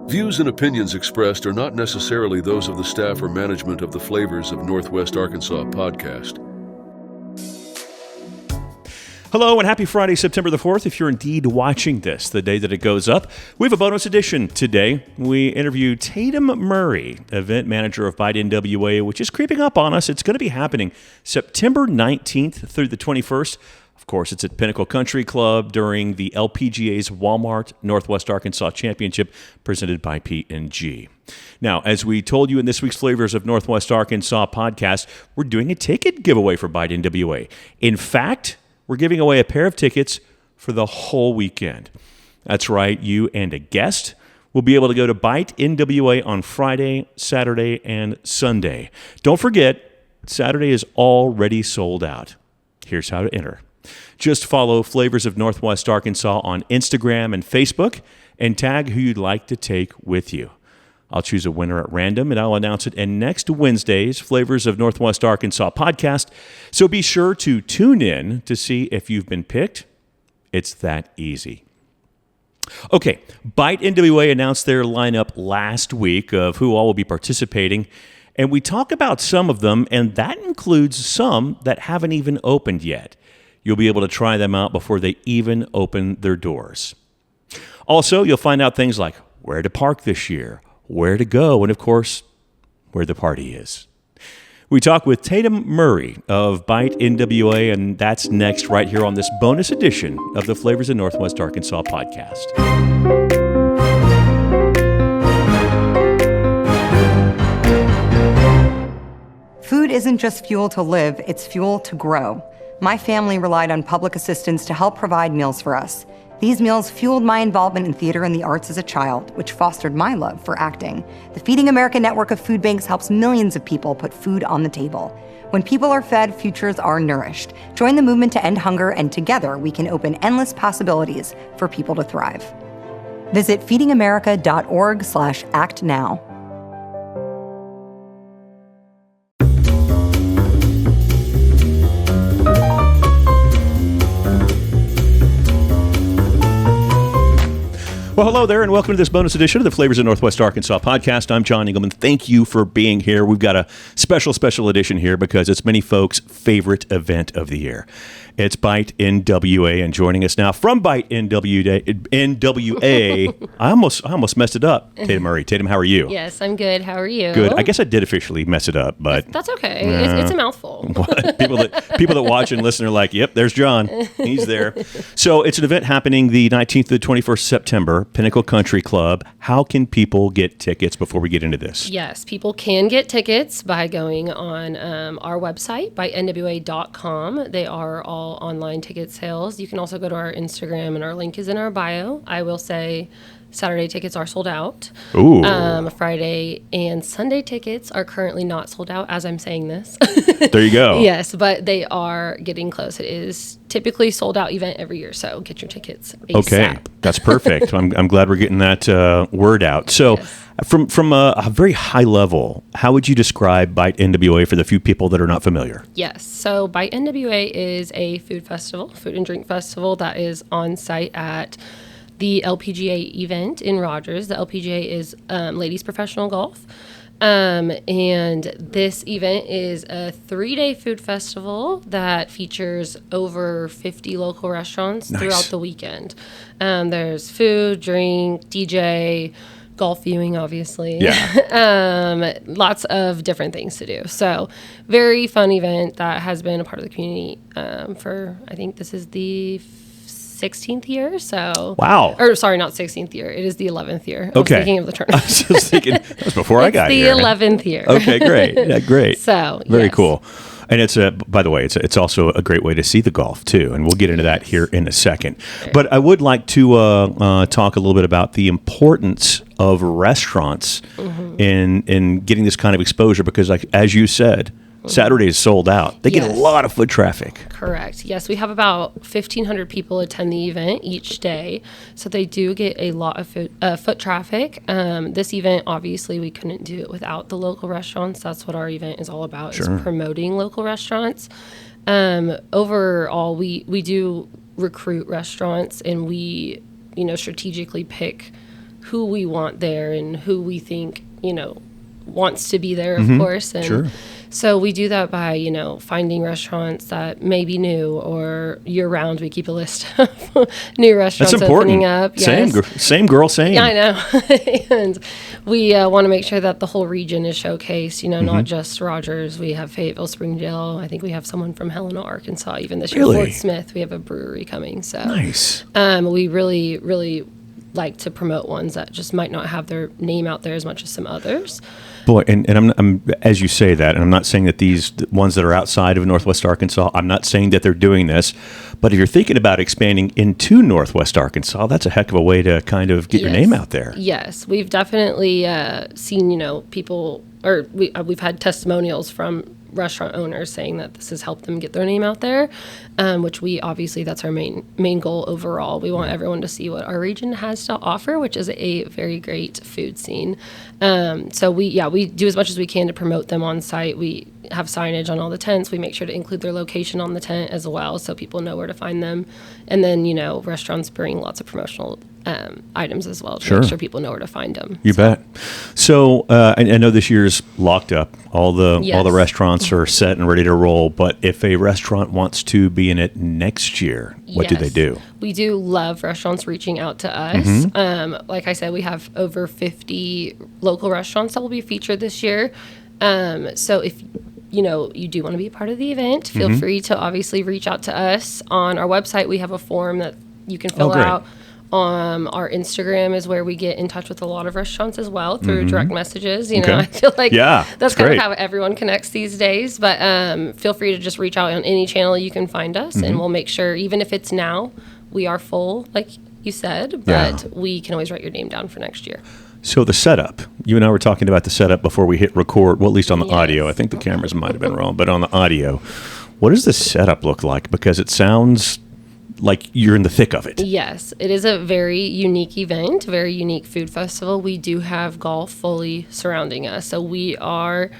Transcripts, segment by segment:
Views and opinions expressed are not necessarily those of the staff or management of the Flavors of Northwest Arkansas podcast. Hello and happy Friday, September the 4th. If you're indeed watching this the day that it goes up, we have a bonus edition today. We interview Tatum Murray, event manager of BITE NWA, which is creeping up on us. It's going to be happening September 19th through the 21st. Of course, it's at Pinnacle Country Club during the LPGA's Walmart Northwest Arkansas Championship presented by P&G. Now, as we told you in this week's Flavors of Northwest Arkansas podcast, we're doing a ticket giveaway for BITE NWA. In fact, we're giving away a pair of tickets for the whole weekend. That's right, you and a guest will be able to go to BITE NWA on Friday, Saturday, and Sunday. Don't forget, Saturday is already sold out. Here's how to enter. Just follow Flavors of Northwest Arkansas on Instagram and Facebook and tag who you'd like to take with you. I'll choose a winner at random, and I'll announce it in next Wednesday's Flavors of Northwest Arkansas podcast. So be sure to tune in to see if you've been picked. It's that easy. Okay, BITE NWA announced their lineup last week of who all will be participating, and we talk about some of them, and that includes some that haven't even opened yet. You'll be able to try them out before they even open their doors. Also, you'll find out things like where to park this year, where to go, and of course, where the party is. We talk with Tatum Murray of BITE NWA, and that's next right here on this bonus edition of the Flavors of Northwest Arkansas podcast. Food isn't just fuel to live, it's fuel to grow. My family relied on public assistance to help provide meals for us. These meals fueled my involvement in theater and the arts as a child, which fostered my love for acting. The Feeding America network of food banks helps millions of people put food on the table. When people are fed, futures are nourished. Join the movement to end hunger, and together we can open endless possibilities for people to thrive. Visit feedingamerica.org/actnow. Well, hello there, and welcome to this bonus edition of the Flavors of Northwest Arkansas podcast. I'm John Engelman. Thank you for being here. We've got a special edition here because it's many folks' favorite event of the year. It's BITE NWA, and joining us now from BITE NWA, I almost messed it up. Tatum Murray. Tatum, how are you? Yes, I'm good. How are you? Good. I guess I did officially mess it up, but that's okay. It's a mouthful. people that watch and listen are like, "Yep, there's John. He's there." So it's an event happening the 19th to the 21st September, Pinnacle Country Club. How can people get tickets before we get into this? Yes, people can get tickets by going on our website, BITENWA.com. They are all online ticket sales. You can also go to our Instagram, and our link is in our bio. I will say Saturday tickets are sold out. Ooh. Friday and Sunday tickets are currently not sold out as I'm saying this. There you go. Yes, but they are getting close. It is typically sold out event every year, so get your tickets ASAP. Okay, that's perfect. I'm glad we're getting that word out. So yes. From a very high level, how would you describe BITE NWA for the few people that are not familiar? Yes, so BITE NWA is a food and drink festival that is on site at the LPGA event in Rogers. The LPGA is ladies professional golf. And this event is a 3-day food festival that features over 50 local restaurants throughout the weekend. There's food, drink, DJ, golf viewing, obviously. Yeah. Lots of different things to do. So very fun event that has been a part of the community for, I think this is the 16th year. So wow. Or sorry, not 16th year. It is the 11th year. Okay. I was thinking of the tournament. I was just thinking, that was before I got here. It's the 11th year. Okay, great. Yeah, great. So very cool. And it's by the way, it's also a great way to see the golf too, and we'll get into that here in a second. But I would like to talk a little bit about the importance of restaurants in getting this kind of exposure, because, like as you said, Saturday is sold out. They get a lot of foot traffic. Correct. Yes, we have about 1,500 people attend the event each day, so they do get a lot of foot traffic. This event, obviously, we couldn't do it without the local restaurants. That's what our event is all about, is promoting local restaurants. Overall, we do recruit restaurants, and we strategically pick who we want there and who we think, wants to be there, of course. And Sure. so we do that by, finding restaurants that may be new, or year round we keep a list of new restaurants That's important. opening up. Same, Yes. same girl, same. Yeah, I know. And we want to make sure that the whole region is showcased, not just Rogers. We have Fayetteville, Springdale. I think we have someone from Helena, Arkansas, even this year. Really? Fort Smith, we have a brewery coming. So Nice. we really, really like to promote ones that just might not have their name out there as much as some others. Boy, and I'm as you say that, and I'm not saying that these ones that are outside of Northwest Arkansas, I'm not saying that they're doing this, but if you're thinking about expanding into Northwest Arkansas, that's a heck of a way to kind of get your name out there. Yes, we've definitely seen, people, or we've had testimonials from restaurant owners saying that this has helped them get their name out there, which that's our main goal overall. We want everyone to see what our region has to offer, which is a very great food scene. So we do as much as we can to promote them on site. We have signage on all the tents. We make sure to include their location on the tent as well, so people know where to find them. And then, restaurants bring lots of promotional items as well to make sure people know where to find them. You bet. So I know this year's locked up. All the restaurants are set and ready to roll. But if a restaurant wants to be in it next year, what do they do? We do love restaurants reaching out to us. Like I said, we have over 50 local restaurants that will be featured this year. So if you do want to be a part of the event, feel free to obviously reach out to us. On our website, we have a form that you can fill out. Our Instagram is where we get in touch with a lot of restaurants as well through direct messages. I feel like that's kind of how everyone connects these days. But feel free to just reach out on any channel you can find us, and we'll make sure, even if it's now, we are full, like you said, but we can always write your name down for next year. So the setup, you and I were talking about the setup before we hit record, well, at least on the audio. I think the cameras might have been wrong, but on the audio, what does the setup look like? Because it sounds like you're in the thick of it. Yes, it is a very unique event, very unique food festival. We do have golf fully surrounding us. So we are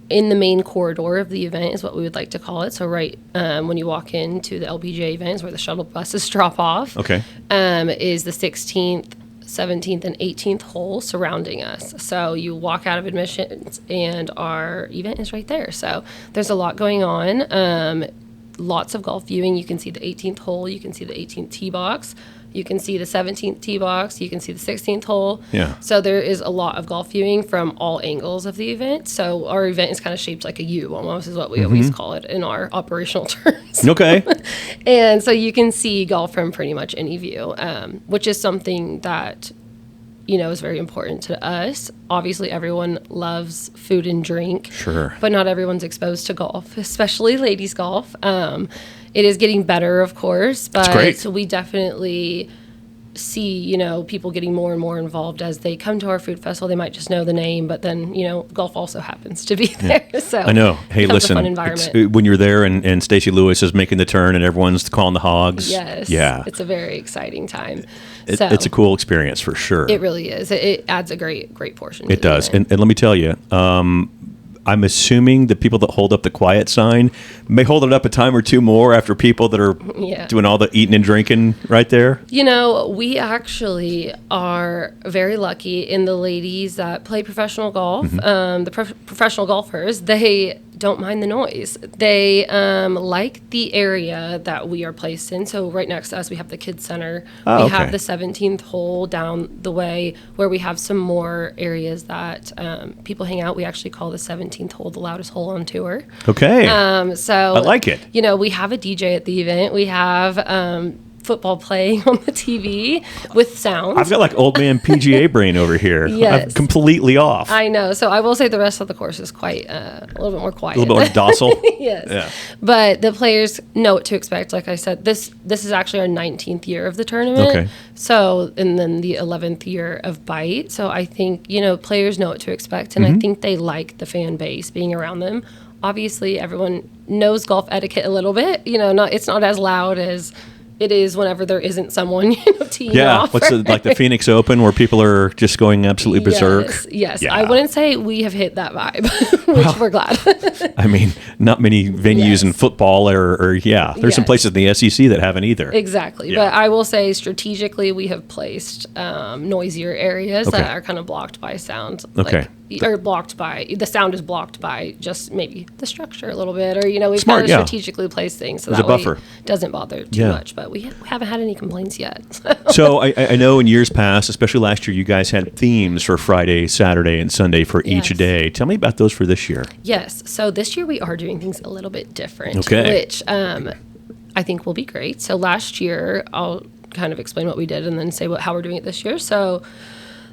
in the main corridor of the event, is what we would like to call it. So right when you walk into the LPGA event is where the shuttle buses drop off. Okay. Is the 16th, 17th, and 18th hole surrounding us. So you walk out of admissions and our event is right there. So there's a lot going on. Lots of golf viewing. You can see the 18th hole. You can see the 18th tee box. You can see the 17th tee box. You can see the 16th hole. Yeah. So there is a lot of golf viewing from all angles of the event. So our event is kind of shaped like a U, almost, is what we always call it in our operational terms. Okay. And so you can see golf from pretty much any view, which is something that is very important to us. Obviously, everyone loves food and drink. Sure. But not everyone's exposed to golf, especially ladies golf. It is getting better, of course, but we definitely see, people getting more and more involved as they come to our food festival. They might just know the name, but then, golf also happens to be there. So I know. Hey, listen, a fun environment. when you're there and Stacey Lewis is making the turn and everyone's calling the hogs. Yes. Yeah. It's a very exciting time. It's a cool experience for sure. It really is. It adds a great portion. It does. And let me tell you, I'm assuming the people that hold up the quiet sign may hold it up a time or two more after people that are doing all the eating and drinking right there. We actually are very lucky in the ladies that play professional golf. The professional golfers, they don't mind the noise. They like the area that we are placed in. So right next to us, we have the kids center. We have the 17th hole down the way where we have some more areas that people hang out. We actually call the 17th hole the loudest hole on tour. Okay. So I like it. We have a DJ at the event. We have football playing on the TV with sound. I've got like old man PGA brain over here. Yes. I'm completely off. I know. So I will say the rest of the course is quite a little bit more quiet. A little bit more docile. Yes. Yeah. But the players know what to expect. Like I said, this is actually our 19th year of the tournament. Okay. So, and then the 11th year of BITE. So I think, players know what to expect. And I think they like the fan base being around them. Obviously, everyone knows golf etiquette a little bit. It's not as loud as it is whenever there isn't someone, teeing off. What's like the Phoenix Open where people are just going absolutely berserk? Yes. Yeah. I wouldn't say we have hit that vibe, which we're glad. I mean, not many venues in football there's some places in the SEC that haven't either. Exactly. Yeah. But I will say strategically we have placed noisier areas that are kind of blocked by sound. Okay. Or the sound is blocked by just maybe the structure a little bit, or, we've Smart, kind of strategically placed things so There's that a buffer. way it doesn't bother too much. But we haven't had any complaints yet. So I know in years past, especially last year, you guys had themes for Friday, Saturday, and Sunday for each day. Tell me about those for this year. Yes. So this year we are doing things a little bit different, which I think will be great. So last year, I'll kind of explain what we did and then say how we're doing it this year. So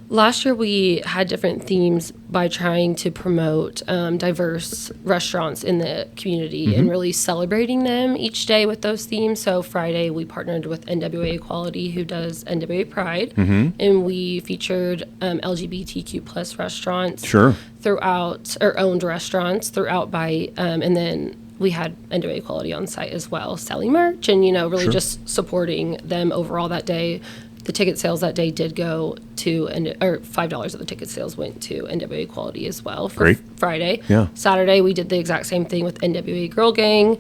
last year we had different themes by trying to promote diverse restaurants in the community and really celebrating them each day with those themes. So Friday we partnered with NWA Equality, who does NWA Pride, and we featured LGBTQ plus restaurants throughout, or owned restaurants throughout BITE, and then we had NWA Equality on site as well, selling merch and, really just supporting them overall that day. The ticket sales that day did go to, or $5 of the ticket sales went to NWA Equality as well for Friday. Yeah. Saturday, we did the exact same thing with NWA Girl Gang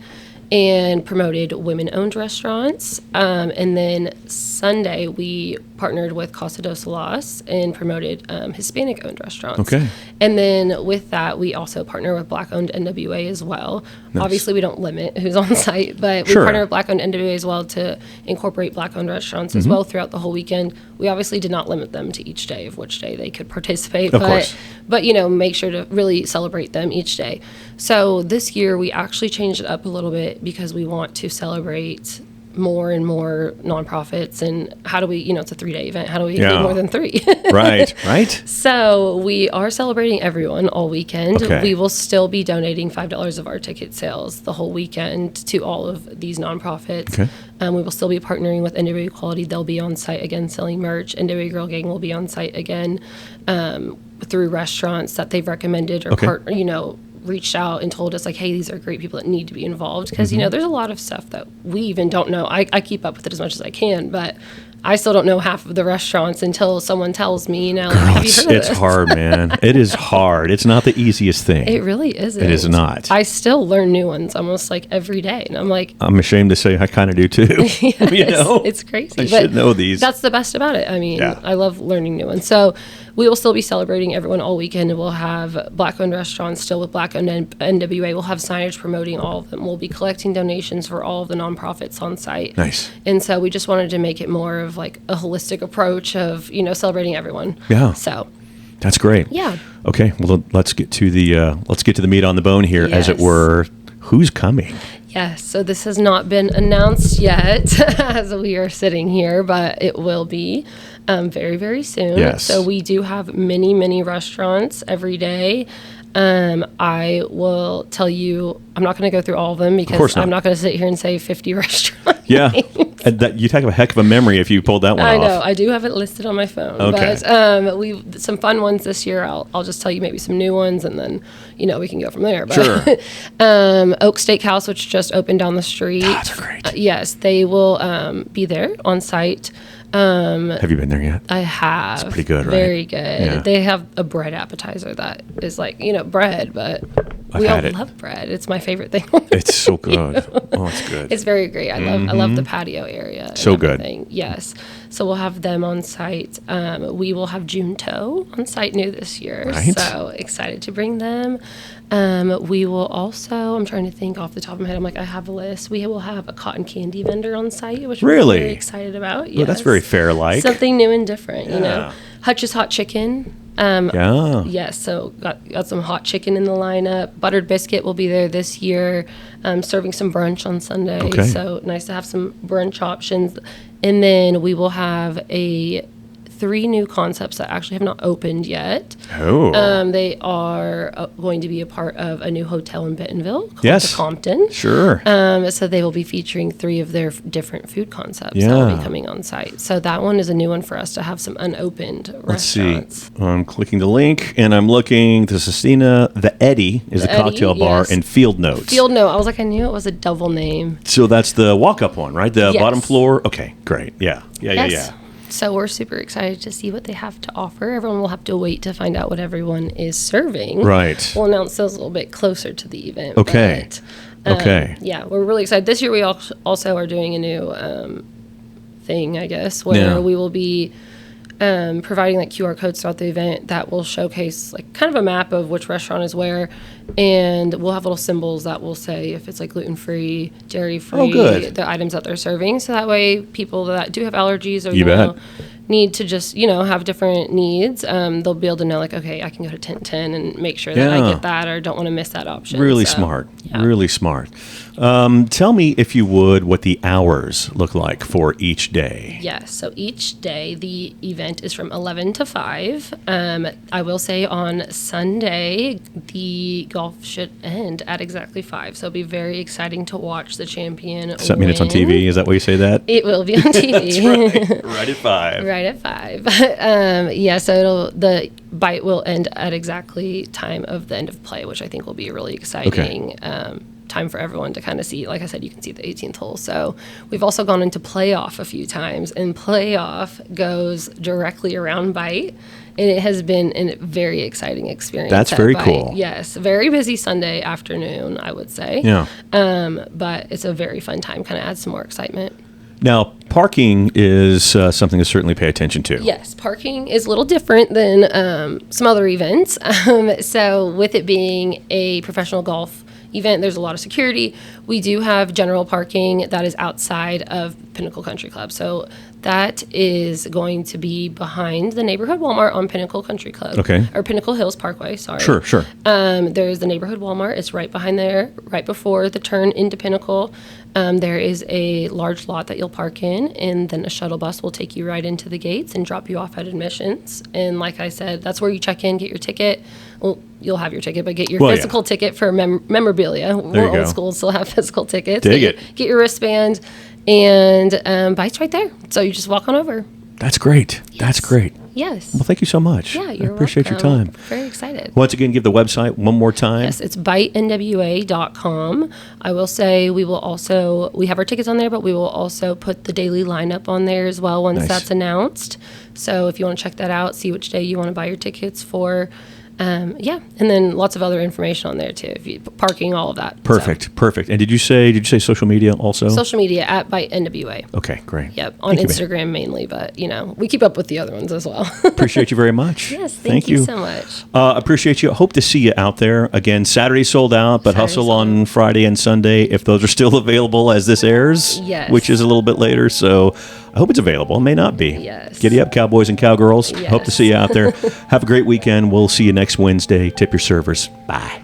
and promoted women-owned restaurants. And then Sunday, we partnered with Casa dos Salas and promoted Hispanic-owned restaurants. Okay. And then with that, we also partner with Black-owned NWA as well. Nice. Obviously, we don't limit who's on site, but we partner with Black-owned NWA as well to incorporate Black-owned restaurants as well throughout the whole weekend. We obviously did not limit them to each day of which day they could participate. Of course. But, make sure to really celebrate them each day. So this year, we actually changed it up a little bit because we want to celebrate more and more nonprofits. And how do we, it's a 3-day event. How do we get more than 3? Right. So we are celebrating everyone all weekend. Okay. We will still be donating $5 of our ticket sales the whole weekend to all of these nonprofits. Okay. We will still be partnering with NWA Equality. They'll be on site again selling merch. NWA Girl Gang will be on site again through restaurants that they've recommended or reached out and told us like, hey, these are great people that need to be involved, because there's a lot of stuff that we even don't know. I keep up with it as much as I can, but I still don't know half of the restaurants until someone tells me, Girl, have you heard of this? It's hard, man. It is hard. It's not the easiest thing. It really isn't. It is not. I still learn new ones almost like every day, and I'm like, I'm ashamed to say I kind of do too. It's crazy. I should know these. That's the best about it. I mean, I love learning new ones. So we will still be celebrating everyone all weekend, and we'll have Black-owned restaurants still with Black-owned NWA. We'll have signage promoting all of them. We'll be collecting donations for all of the nonprofits on site. Nice. And so we just wanted to make it more of like a holistic approach of, celebrating everyone. Yeah. So that's great. Yeah. Okay. Well, let's get to the meat on the bone here, as it were. Who's coming? Yes. So this has not been announced yet as we are sitting here, but it will be very, very soon. Yes. So we do have many, many restaurants every day. I will tell you, I'm not going to go through all of them because I'm not going to sit here and say 50 restaurants. Yeah. You talk about a heck of a memory if you pulled that one off. I know. I do have it listed on my phone. Okay. But we've some fun ones this year. I'll just tell you maybe some new ones, and then we can go from there. But, sure. Oak Steakhouse, which just opened down the street. That's great. Yes, they will be there on site. Have you been there yet? I have. It's pretty good, right? Very good. Yeah. They have a bread appetizer that is like, bread, but we all love bread. It's my favorite thing. It's so good. Oh, it's good. It's very great. I love the patio area. So good. Yes. So we'll have them on site. We will have Junto on site new this year. Right. So excited to bring them. We will also, I'm trying to think off the top of my head, I'm like, I have a list. We will have a cotton candy vendor on site, which we're very excited about. Yes. Well, that's very fair-like. Something new and different, Hutch's Hot Chicken. Yes, so got some hot chicken in the lineup. Buttered Biscuit will be there this year, serving some brunch on Sunday. Okay. So nice to have some brunch options. And then we will have a 3 new concepts that actually have not opened yet. Oh. They are going to be a part of a new hotel in Bentonville called Yes. the Compton. Sure. So they will be featuring 3 of their different food concepts that will be coming on site. So that one is a new one for us to have some unopened Let's see. restaurants. I'm clicking the link, and I'm looking. The Sestina, the Eddie is a Eddie, cocktail bar, yes. and Field Notes. Field Note. I was like, I knew it was a double name. So that's the walk-up one, right? The Yes. bottom floor? Okay, great. Yeah. So we're super excited to see what they have to offer. Everyone will have to wait to find out what everyone is serving. Right. We'll announce those a little bit closer to the event. Okay. But, Okay. Yeah, we're really excited. This year we also are doing a new thing, I guess, where we will be providing like QR codes throughout the event that will showcase like kind of a map of which restaurant is where, and we'll have little symbols that will say if it's like gluten-free, dairy-free, good. the items that they're serving. So that way people that do have allergies or You bet. need to just, have different needs, they'll be able to know like, okay, I can go to 1010 and make sure that I Yeah. get that or don't want to miss that option. Really So, smart. yeah. Really smart. Tell me, if you would, what the hours look like for each day. Yes. So each day the event is from 11 to 5. I will say on Sunday the golf should end at exactly 5. So it'll be very exciting to watch the champion. Does that mean it's on win. TV? Is that why you say that? It will be on TV. Right at 5. Right at 5. So the bite will end at exactly time of the end of play, which I think will be a really exciting time for everyone to kind of see. Like I said, you can see the 18th hole. So we've also gone into playoff a few times, and playoff goes directly around bite. And it has been a very exciting experience. That's at very Bite. cool. Yes, very busy Sunday afternoon, I would say. Yeah. But it's a very fun time, kind of adds some more excitement. Now, parking is something to certainly pay attention to. Yes, parking is a little different than some other events. So with it being a professional golf event, there's a lot of security. We do have general parking that is outside of Pinnacle Country Club. So that is going to be behind the neighborhood Walmart on Pinnacle Country Club. Okay. Or Pinnacle Hills Parkway, sorry. Sure. There's the neighborhood Walmart. It's right behind there, right before the turn into Pinnacle. There is a large lot that you'll park in, and then a shuttle bus will take you right into the gates and drop you off at admissions. And like I said, that's where you check in, get your ticket. Well, you'll have your ticket, but get your physical ticket for memorabilia. We're you go. old school, still have physical tickets. Dig it. Get your wristband, and Bite's right there. So you just walk on over. That's great. That's great. Yes. Well, thank you so much. Yeah, you're I appreciate welcome. your time. Very excited. Once again, give the website one more time. Yes, it's BITENWA.com. I will say we have our tickets on there, but we will also put the daily lineup on there as well once Nice. that's announced. So if you want to check that out, see which day you want to buy your tickets for. And then lots of other information on there too. If you parking, all of that. Perfect. And did you say social media also? Social media at Bite NWA. Okay, great. Yep, on Thank you, Instagram mainly, but we keep up with the other ones as well. Appreciate you very much. Yes, thank you so much. Appreciate you. Hope to see you out there. Again, Saturday sold out, but Saturday's hustle sold on Friday and Sunday if those are still available as this airs, Yes. which is a little bit later. So I hope it's available. It may not be. Yes. Giddy up, cowboys and cowgirls. Hope to Yes. see you out there. Have a great weekend. We'll see you next Wednesday. Tip your servers. Bye.